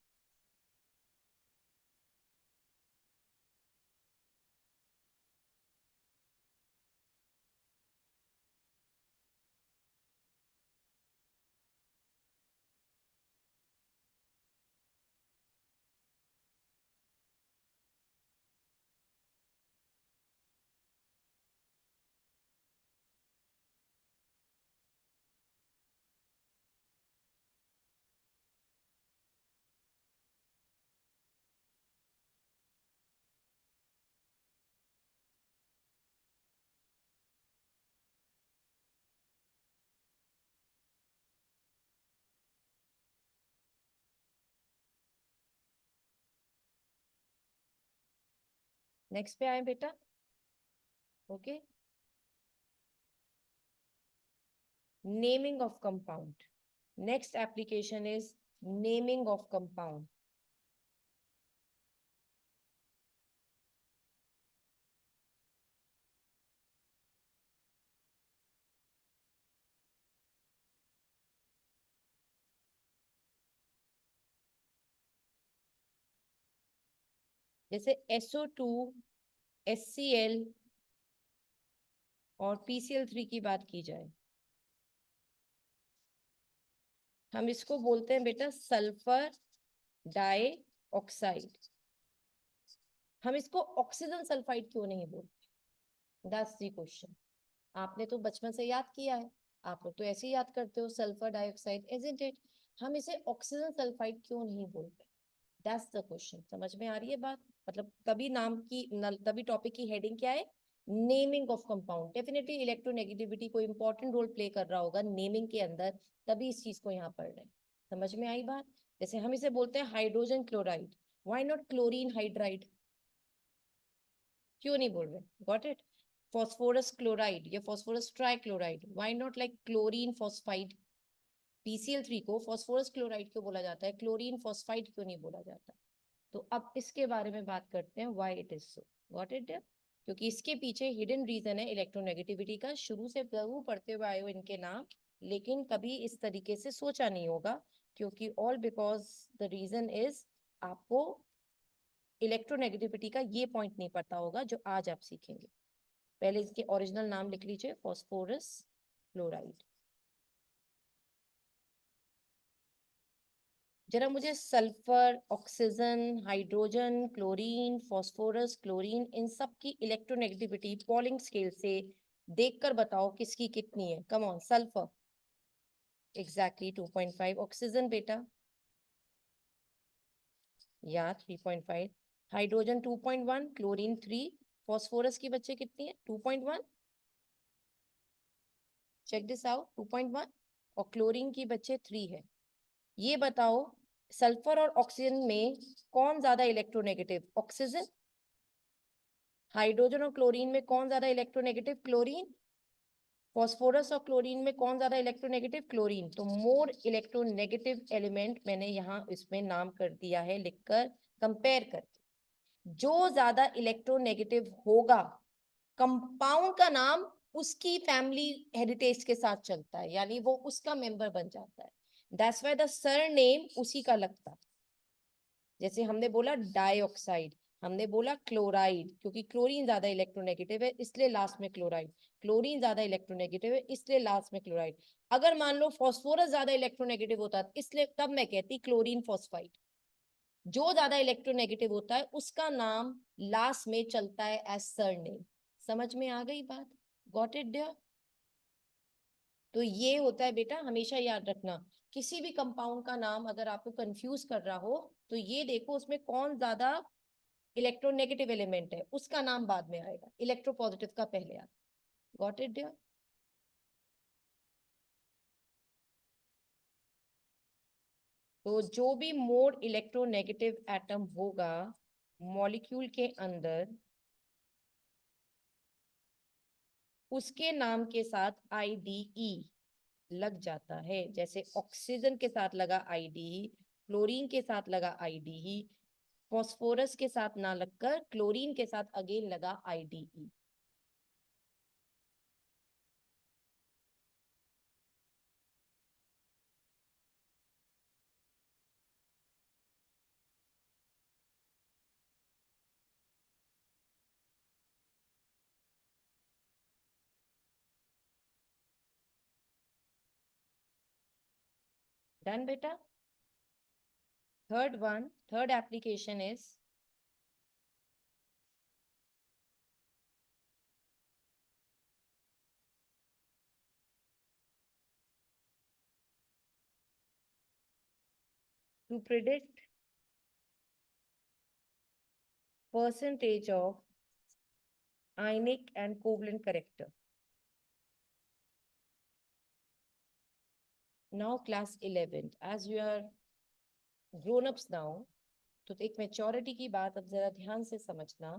Next पे आए बेटा। Okay, naming of compound. Next application is naming of compound. जैसे SO2, HCl और PCl3 की बात की जाए, हम इसको बोलते हैं बेटा सल्फर डाइऑक्साइड। हम इसको ऑक्सीजन सल्फाइड क्यों नहीं बोलते? That's the question. आपने तो बचपन से याद किया है, आप लोग तो ऐसे ही याद करते हो सल्फर डाइऑक्साइड, इजंट इट? हम इसे ऑक्सीजन सल्फाइड क्यों नहीं बोलते? That's the question. समझ में आ रही है बात? मतलब तभी नाम की तभी टॉपिक की हेडिंग क्या है? Naming of compound. Definitely electronegativity कोई इंपॉर्टेंट रोल प्ले कर रहा होगा नेमिंग के अंदर, तभी इस चीज को यहाँ पढ़ रहे हैं। समझ में आई बात? जैसे हम इसे बोलते हैं hydrogen chloride, why not chlorine hydride? क्यों नहीं बोल रहे? Got it. फॉस्फोरस क्लोराइड या phosphorus trichloride, why not like chlorine phosphide? PCl3 को फॉस्फोरस क्लोराइड क्यों बोला जाता है, क्लोरीन फॉस्फाइड क्यों नहीं बोला जाता? तो अब इसके बारे में बात करते हैं, why it is so. Got it? क्योंकि इसके पीछे हिडन रीजन है इलेक्ट्रोनेगेटिविटी का। शुरू से जरूर पढ़ते हुए आए हो इनके नाम, लेकिन कभी इस तरीके से सोचा नहीं होगा, क्योंकि all because the reason is आपको इलेक्ट्रोनेगेटिविटी का ये पॉइंट नहीं पता होगा जो आज आप सीखेंगे। पहले इसके ओरिजिनल नाम लिख लीजिए, फास्फोरस क्लोराइड। जरा मुझे sulphur, oxygen, hydrogen, chlorine, phosphorus, chlorine, इन सब की इलेक्ट्रोनेगेटिविटी पॉलिंग स्केल से देखकर बताओ किसकी कितनी है। Come on, sulphur exactly 2.5, oxygen बेटा या 3.5, हाइड्रोजन 2.1, क्लोरीन 3, फास्फोरस की बच्चे कितनी है 2.1, चेक दिस आउट 2.1, और क्लोरीन की बच्चे 3 है। ये बताओ सल्फर और ऑक्सीजन में कौन ज्यादा इलेक्ट्रोनेगेटिव, ऑक्सीजन? हाइड्रोजन और क्लोरीन में कौन ज्यादा इलेक्ट्रोनेगेटिव, क्लोरीन? फास्फोरस और क्लोरीन में कौन ज्यादा इलेक्ट्रोनेगेटिव, क्लोरीन। तो मोर इलेक्ट्रोनेगेटिव एलिमेंट मैंने यहाँ इसमें नाम कर दिया है लिखकर, कंपेयर करके। जो ज्यादा इलेक्ट्रोनेगेटिव होगा, कंपाउंड का नाम उसकी फैमिली हेरिटेज के साथ चलता है, यानी वो उसका मेंबर बन जाता है। दैट्स व्हाई द सरनेम उसी का लगता है। जैसे हमने बोला डाइऑक्साइड, हमने बोला क्लोराइड, क्योंकि क्लोरीन ज्यादा इलेक्ट्रोनेगेटिव है इसलिए लास्ट में क्लोराइड, क्लोरीन ज्यादा इलेक्ट्रोनेगेटिव है इसलिए लास्ट में क्लोराइड। अगर मान लो फास्फोरस ज्यादा इलेक्ट्रोनेगेटिव होता इसलिए तब मैं कहती क्लोरीन फॉस्फाइड। जो ज्यादा इलेक्ट्रोनेगेटिव होता है उसका नाम लास्ट में चलता है एज सरनेम। समझ में आ गई बात? Got it dear? तो ये होता है बेटा, हमेशा याद रखना, किसी भी कंपाउंड का नाम अगर आपको कंफ्यूज कर रहा हो तो ये देखो उसमें कौन ज्यादा इलेक्ट्रोनेगेटिव एलिमेंट है, उसका नाम बाद में आएगा, इलेक्ट्रोपॉजिटिव का पहले आएगा। Got it dear? तो जो भी मोर इलेक्ट्रोनेगेटिव एटम होगा मॉलिक्यूल के अंदर, उसके नाम के साथ आईडीई लग जाता है। जैसे ऑक्सीजन के साथ लगा आईडीई, क्लोरीन के साथ लगा आईडीई, फास्फोरस के साथ ना लगकर क्लोरीन के साथ अगेन लगा आईडीई। डन बेटा? Third one, third application is to predict percentage of ionic and covalent character. Now class 11, as you are grown ups now, तो एक मेच्योरिटी की बात अब जरा ध्यान से समझना।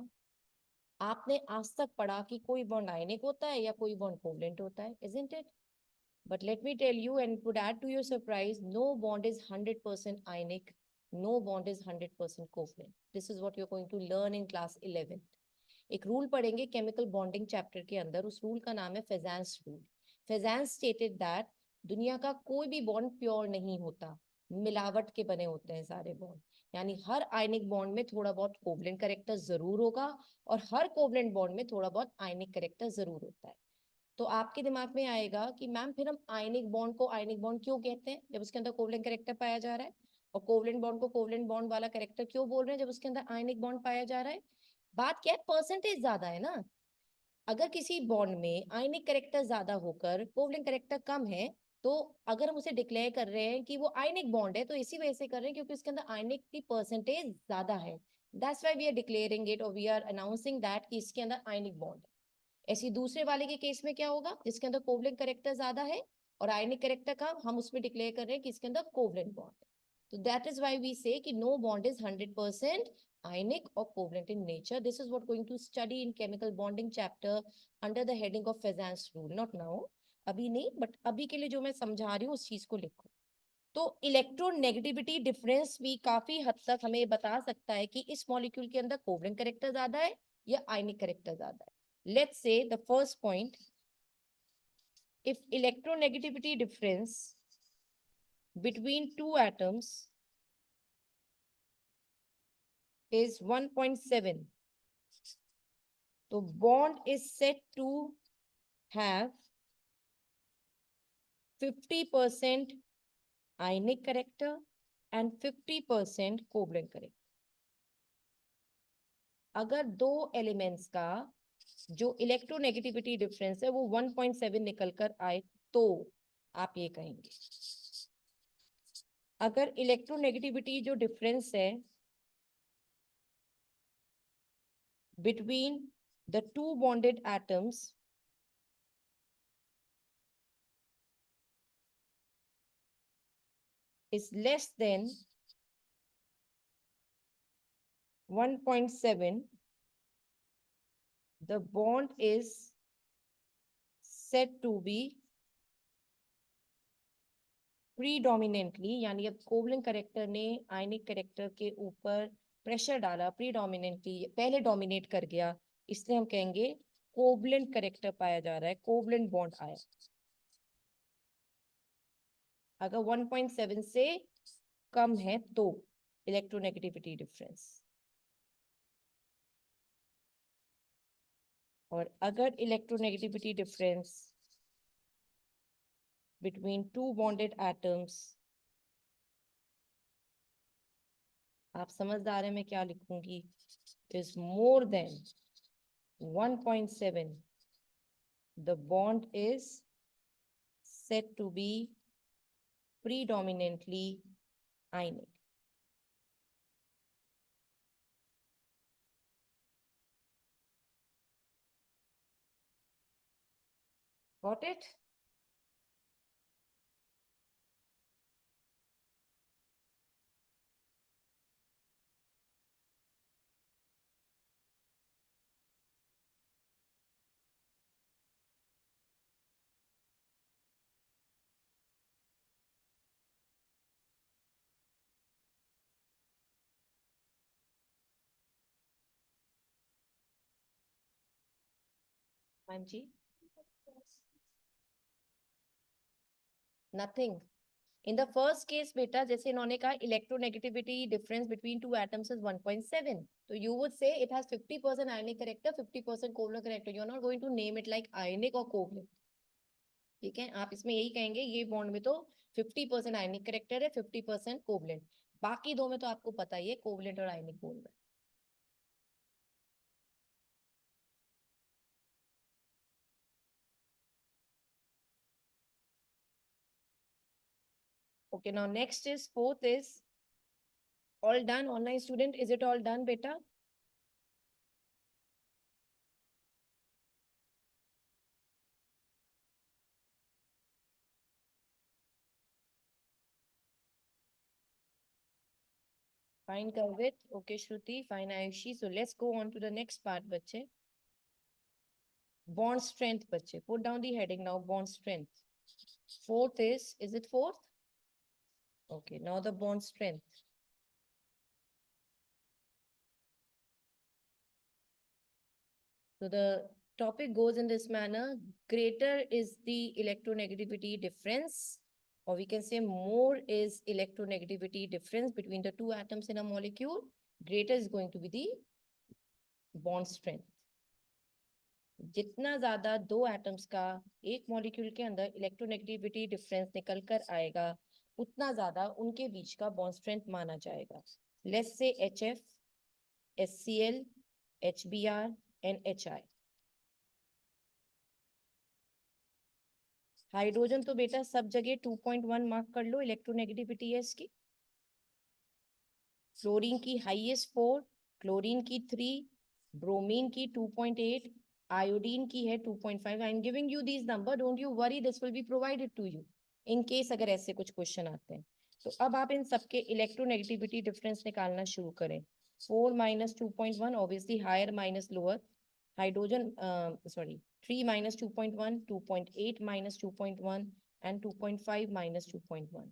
आपने आज तक पढ़ा कि कोई बॉन्ड आयनिक होता है या कोई बॉन्ड कोवलेंट होता है, isn't it? But let me tell you and would add to your surprise, no bond is 100% ionic, no bond is 100% covalent. This is what you're going to learn in class 11. एक रूल पढ़ेंगे केमिकल बॉन्डिंग चैप्टर के अंदर, उस रूल का नाम है फेजांस रूल। फेजांस स्टेटेड दैट दुनिया का कोई भी बॉन्ड प्योर नहीं होता, मिलावट के बने होते हैं सारे बॉन्ड। यानी हर आयनिक बॉन्ड में थोड़ा बहुत कोवलेंट कैरेक्टर जरूर होगा और हर कोवलेंट बॉन्ड में थोड़ा बहुत आयनिक कैरेक्टर जरूर होता है। तो आपके दिमाग में आएगा कि मैम फिर हम आयनिक बॉन्ड को आयनिक बॉन्ड क्यों कहते हैं जब उसके अंदर कोवलेंट कैरेक्टर पाया जा रहा है, और कोवलेंट बॉन्ड को कोवलेंट बॉन्ड वाला कैरेक्टर क्यों बोल रहे हैं जब उसके अंदर आयनिक बॉन्ड पाया जा रहा है? बात क्या है, परसेंटेज ज्यादा है ना। अगर किसी बॉन्ड में आयनिक कैरेक्टर ज्यादा होकर कोवलेंट कैरेक्टर कम है, तो अगर हम उसे डिक्लेयर कर रहे हैं कि वो आयनिक बॉन्ड है तो इसी वजह से कर रहे हैं क्योंकि उसके अंदर आयनिक की परसेंटेज ज्यादा है। That's why we are declaring it और वी आर अनाउंसिंग दैट कि इसके अंदर आयनिक बॉन्ड है। ऐसी दूसरे वाले के केस में क्या होगा, जिसके अंदर कोवलेंट कैरेक्टर ज्यादा है और आयनिक कैरेक्टर कम, हम उसमें डिक्लेयर कर रहे हैं कि इसके अंदर कोवलेंट बॉन्ड है। तो दैट इज व्हाई वी से कि no bond is 100% ionic or covalent in nature. This is what going to study in chemical bonding chapter under the heading of Fezan's rule. Not now, अभी नहीं, बट अभी के लिए जो मैं समझा रही हूँ उस चीज को लिखो। तो इलेक्ट्रोनेगेटिविटी डिफरेंस भी काफी हद तक हमें बता सकता है कि इस मॉलिक्यूल के अंदर कोवलेंट कैरेक्टर ज्यादा है या आयनिक करेक्टर ज्यादा है. Let's say the first point, if electronegativity difference between two atoms is 1.7, so bond is said to have 50% ionic character and 50% covalent character. अगर दो एलिमेंट्स का जो इलेक्ट्रोनेगेटिविटी डिफरेंस है वो 1.7 निकल कर आए तो आप ये कहेंगे. अगर इलेक्ट्रोनेगेटिविटी जो डिफरेंस है between the two bonded atoms is less than 1.7, the bond is said to be predominantly, यानी अब कोवलेंट करेक्टर ने आयनिक करेक्टर के ऊपर प्रेशर डाला, प्रीडोमिनेंटली पहले डोमिनेट कर गया, इसलिए हम कहेंगे कोवलेंट करेक्टर पाया जा रहा है, कोवलेंट बॉन्ड आया. अगर 1.7 से कम है तो इलेक्ट्रोनेगेटिविटी डिफरेंस, और अगर electronegativity difference between two bonded atoms, आप समझदार हैं मैं क्या लिखूंगी, is more than 1.7, the bond is said to be predominantly ionic. Got it? हाँ जी. Nothing. In the first case बेटा, जैसे इन्होंने कहा electronegativity difference between two atoms is 1.7, तो you would say it has 50% ionic character, 50% covalent character. You are not going to name it like ionic or covalent. ठीक है, आप इसमें यही कहेंगे ये बॉन्ड में तो 50% आयनिक करेक्टर है, 50% कोवलेंट. बाकी दो में तो आपको पता ही है कोवलेंट और आयनिक बॉन्ड है. Okay, now next is fourth is all done. Online student, is it all done beta? Fine Karvit, okay Shruti, fine Ayushi. So let's go on to the next part बच्चे. Bond strength बच्चे, put down the heading now, bond strength. Fourth is it fourth? Okay, now the bond strength. So the topic goes in this manner. Greater is the electronegativity difference, or we can say more is electronegativity difference between the two atoms in a molecule. Greater is going to be the bond strength. जितना ज्यादा दो एटम्स का एक मॉलिक्यूल के अंदर इलेक्ट्रोनेगेटिविटी डिफरेंस निकल कर आएगा, उतना ज्यादा उनके बीच का बॉन्ड स्ट्रेंथ माना जाएगा. Let's say HF, HCl, HBr and HI. Hydrogen तो बेटा सब जगह 2.1 मार्क कर लो, इलेक्ट्रोनेगेटिविटी है इसकी. फ्लोरीन की हाईएस्ट 4, क्लोरीन की 3, ब्रोमीन की 2.8, आयोडीन की है 2.5. I am giving you these number, don't you worry, this will be provided to you in case अगर ऐसे कुछ क्वेश्चन आते हैं. तो अब आप इन सबके इलेक्ट्रोनेगेटिविटी डिफरेंस निकालना शुरू करें. 4 minus 2.1, obviously higher minus lower. Hydrogen, sorry, 3 minus 2.1, 2.8 minus 2.1, and 2.5 minus 2.1.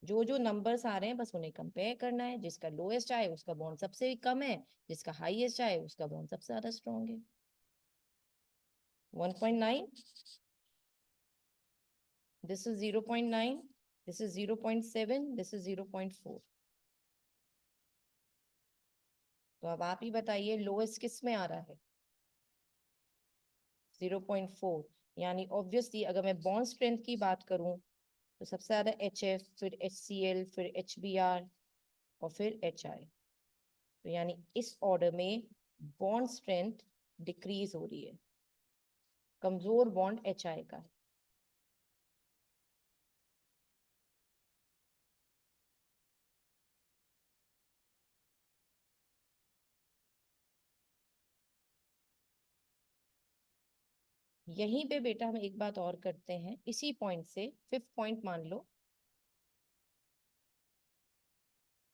जो जो नंबर्स आ रहे हैं बस उन्हें कंपेयर करना है, जिसका लोएस्ट आए उसका बॉन्ड सबसे कम है, जिसका हाईएस्ट आए उसका बॉन्ड सबसे ज्यादा स्ट्रॉन्ग है। 1.9, this is 0.9, this is 0.7, this is 0.4। तो अब आप ही बताइए लोएस्ट किस में आ रहा है? 0.4। यानी ऑब्वियसली अगर मैं बॉन्ड स्ट्रेंथ की बात करूं तो सबसे ज्यादा HF, फिर HCl, फिर HBr और फिर HI। तो यानी इस ऑर्डर में बॉन्ड स्ट्रेंथ डिक्रीज हो रही है, कमजोर बॉन्ड HI का है। यहीं पे बेटा हम एक बात और करते हैं, इसी पॉइंट से फिफ्थ पॉइंट मान लो,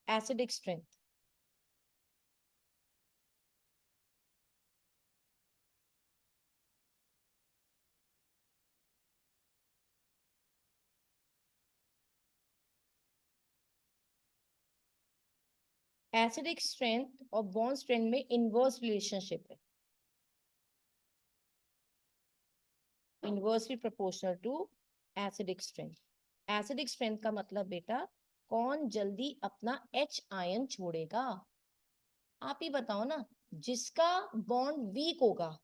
एसिडिक स्ट्रेंथ। एसिडिक स्ट्रेंथ और बॉन्ड स्ट्रेंथ में इनवर्स रिलेशनशिप है, inversely proportional to acidic strength. Acidic strength का मतलब बेटा कौन जल्दी अपना H आयन छोड़ेगा। आप ही बताओ ना, जिसका बॉन्ड वीक होगा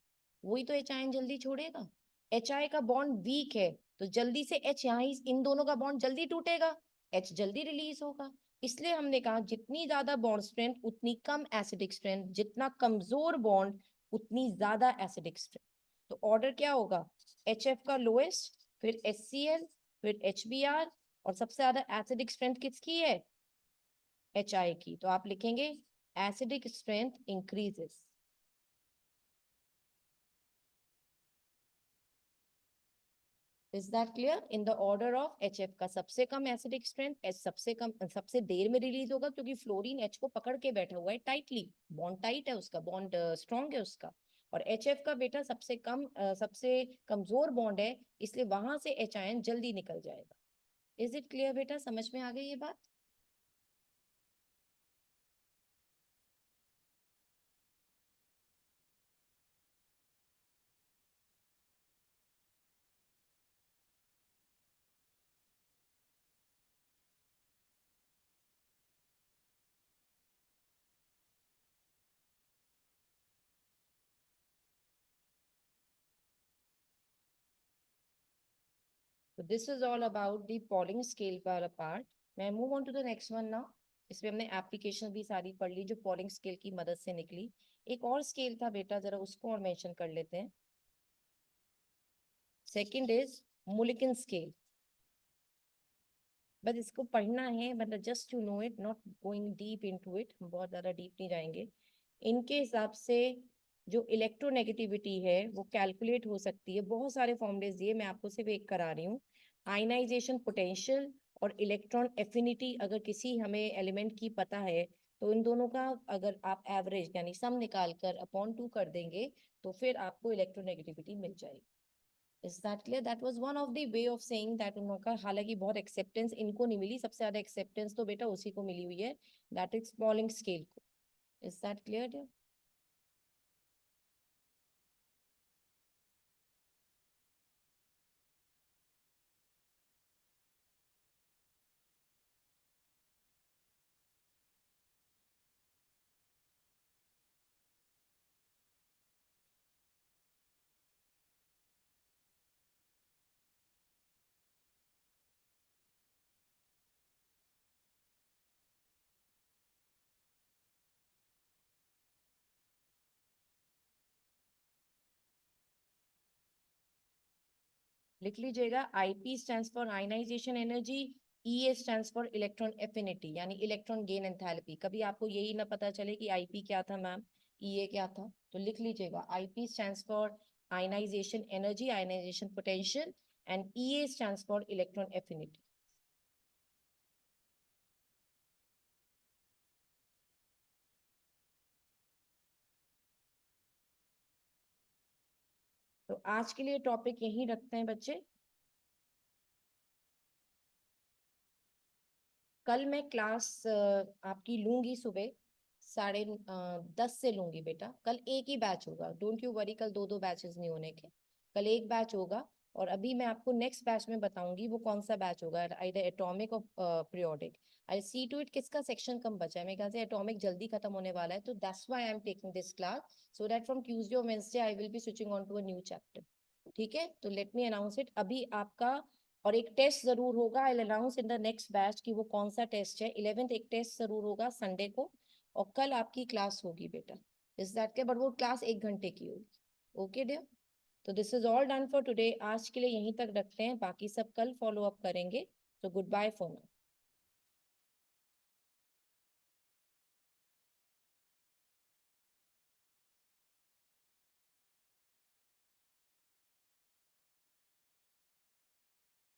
वही तो H आयन जल्दी छोड़ेगा। HI का बॉन्ड वीक है तो जल्दी से H यहाँ ही इन दोनों का बॉन्ड जल्दी टूटेगा, H जल्दी रिलीज होगा। इसलिए हमने कहा जितनी ज्यादा बॉन्ड स्ट्रेंथ उतनी कम एसिडिक स्ट्रेंथ, जितना कमजोर बॉन्ड उतनी ज्यादा एसिडिक स्ट्रेंथ। तो ऑर्डर क्या होगा? HF का लोएस्ट, फिर HCl, फिर HBr, और सबसे ज्यादा एसिडिक स्ट्रेंथ किसकी है? HI की। तो आप लिखेंगे acidic strength increases. Is that clear? In the order of HF का सबसे कम एसिडिक स्ट्रेंथ, H सबसे कम, सबसे देर में रिलीज होगा क्योंकि फ्लोरीन H को पकड़ के बैठा हुआ है टाइटली, बॉन्ड टाइट है उसका, बॉन्ड स्ट्रॉन्ग है उसका। और HF का बेटा सबसे कम सबसे कमजोर बॉन्ड है, इसलिए वहां से H आयन जल्दी निकल जाएगा। इज इट क्लियर बेटा? समझ में आ गई ये बात? So this is all about the Pauling scale वाला part. May I move on to the next one now? इसमें हमने एप्लीकेशन भी सारी पढ़ ली जो पॉलिंग स्केल की मदद से निकली। एक और स्केल था बेटा, जरा उसको और मेंशन कर लेते हैं। Second is Mulliken scale. बस इसको पढ़ना है, मतलब just to know it, not going deep into it, हम बहुत ज्यादा डीप नहीं जाएंगे। इनके हिसाब से जो इलेक्ट्रोनेगेटिविटी है वो कैलकुलेट हो सकती है, बहुत सारे फॉर्मूलेज दिए, मैं आपको सिर्फ एक करा रही हूँ। आयनाइजेशन पोटेंशियल और इलेक्ट्रॉन एफिनिटी अगर किसी हमें एलिमेंट की पता है तो इन दोनों का अगर आप एवरेज यानी सम निकाल कर अपॉन 2 कर देंगे तो फिर आपको इलेक्ट्रोनेगेटिविटी मिल जाएगी। Is that clear? That was one of the way of saying that उनका, हालांकि बहुत एक्सेप्टेंस इनको नहीं मिली, सबसे ज्यादा एक्सेप्टेंस तो बेटा उसी को मिली हुई है, दैट इज पॉलिंग स्केल को। Is that clear? लिख लीजिएगा, IP stands for ionization energy, EA stands for electron affinity यानी इलेक्ट्रॉन गेन एंथैल्पी। कभी आपको यही ना पता चले कि IP क्या था मैम, EA क्या था, तो लिख लीजिएगा IP stands for ionization energy, ionization potential, and EA stands for electron affinity. तो आज के लिए टॉपिक यहीं रखते हैं बच्चे। कल मैं क्लास आपकी लूंगी सुबह 10:30 से लूंगी बेटा। कल एक ही बैच होगा, डोंट यू वरी, कल 2 बैचेस नहीं होने के, कल एक बैच होगा। और अभी मैं आपको नेक्स्ट बैच में बताऊंगी वो कौन सा बैच होगा, आइदर एटॉमिक और periodic. I see to it किसका सेक्शन कम बचा है, मेरे ख्याल से एटॉमिक जल्दी खत्म होने वाला है, तो that's why I am taking this class, so that from Tuesday और Wednesday I will be switching on to a new chapter. ठीक है, तो लेट मी अनाउंस इट अभी आपका। और एक टेस्ट जरूर होगा, I will announce in the next batch कि वो कौन सा टेस्ट है। 11th एक टेस्ट जरूर होगा संडे को, और कल आपकी क्लास होगी बेटा इस दैट के, बट वो क्लास 1 घंटे की होगी। ओके डियर, तो this is all done for today. आज के लिए यहीं तक रखते हैं, बाकी सब कल फॉलो अप करेंगे। तो गुड बाय फॉर नाउ।